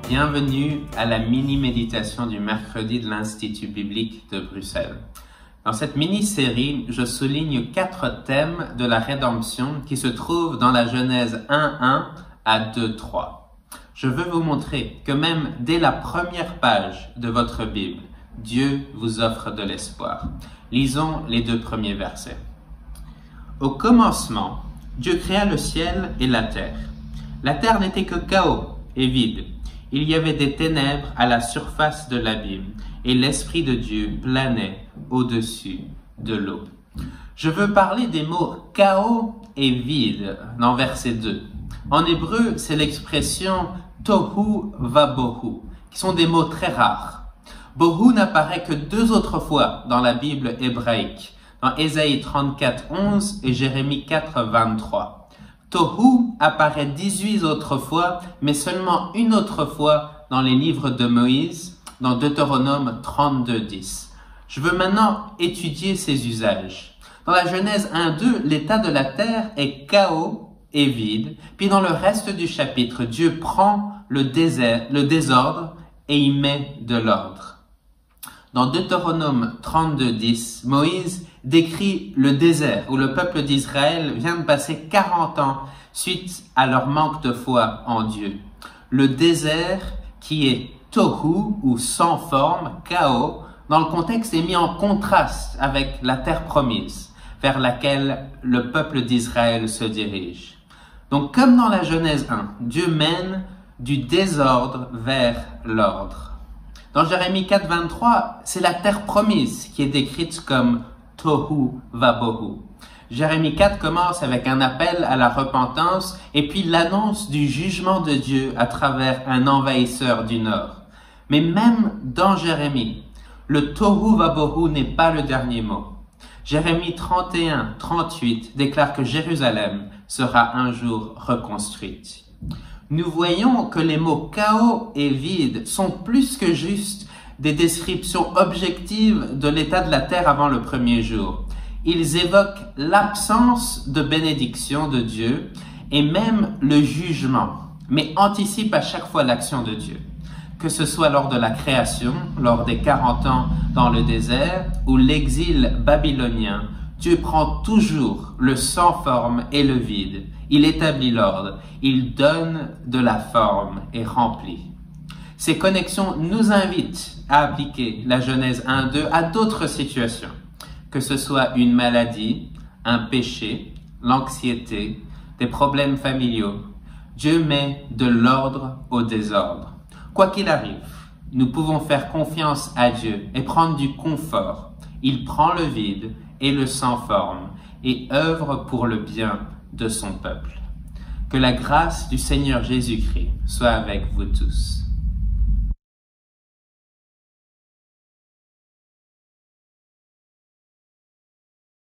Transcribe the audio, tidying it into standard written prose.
Bienvenue à la mini-méditation du mercredi de l'Institut biblique de Bruxelles. Dans cette mini-série, je souligne 4 thèmes de la rédemption qui se trouvent dans la Genèse 1:1 à 2:3. Je veux vous montrer que même dès la première page de votre Bible, Dieu vous offre de l'espoir. Lisons les 2 premiers versets. Au commencement, Dieu créa le ciel et la terre. La terre n'était que chaos et vide. Il y avait des ténèbres à la surface de l'abîme, et l'Esprit de Dieu planait au-dessus de l'eau. Je veux parler des mots chaos et vide dans verset 2. En hébreu, c'est l'expression tohu vabohu, qui sont des mots très rares. Bohu n'apparaît que 2 autres fois dans la Bible hébraïque, dans Ésaïe 34:11 et Jérémie 4:23. Tohu apparaît 18 autres fois, mais seulement une autre fois dans les livres de Moïse, dans Deutéronome 32:10. Je veux maintenant étudier ces usages. Dans la Genèse 1:2, l'état de la terre est chaos et vide, puis dans le reste du chapitre, Dieu prend le désordre et y met de l'ordre. Dans Deutéronome 32:10, Moïse décrit le désert où le peuple d'Israël vient de passer 40 ans suite à leur manque de foi en Dieu. Le désert qui est tohu ou sans forme, chaos, dans le contexte est mis en contraste avec la terre promise vers laquelle le peuple d'Israël se dirige. Donc comme dans la Genèse 1, Dieu mène du désordre vers l'ordre. Dans Jérémie 4:23, c'est la terre promise qui est décrite comme tohu vabohu. Jérémie 4 commence avec un appel à la repentance et puis l'annonce du jugement de Dieu à travers un envahisseur du Nord. Mais même dans Jérémie, le tohu vabohu n'est pas le dernier mot. Jérémie 31:38 déclare que Jérusalem sera un jour reconstruite. Nous voyons que les mots chaos et vide sont plus que juste des descriptions objectives de l'état de la terre avant le premier jour. Ils évoquent l'absence de bénédiction de Dieu et même le jugement, mais anticipent à chaque fois l'action de Dieu. Que ce soit lors de la création, lors des 40 ans dans le désert ou l'exil babylonien, Dieu prend toujours le sans forme et le vide. Il établit l'ordre, il donne de la forme et remplit. Ces connexions nous invitent à appliquer la Genèse 1:2 à d'autres situations, que ce soit une maladie, un péché, l'anxiété, des problèmes familiaux. Dieu met de l'ordre au désordre. Quoi qu'il arrive, nous pouvons faire confiance à Dieu et prendre du confort. Il prend le vide et le sans forme et œuvre pour le bien de son peuple. Que la grâce du Seigneur Jésus-Christ soit avec vous tous.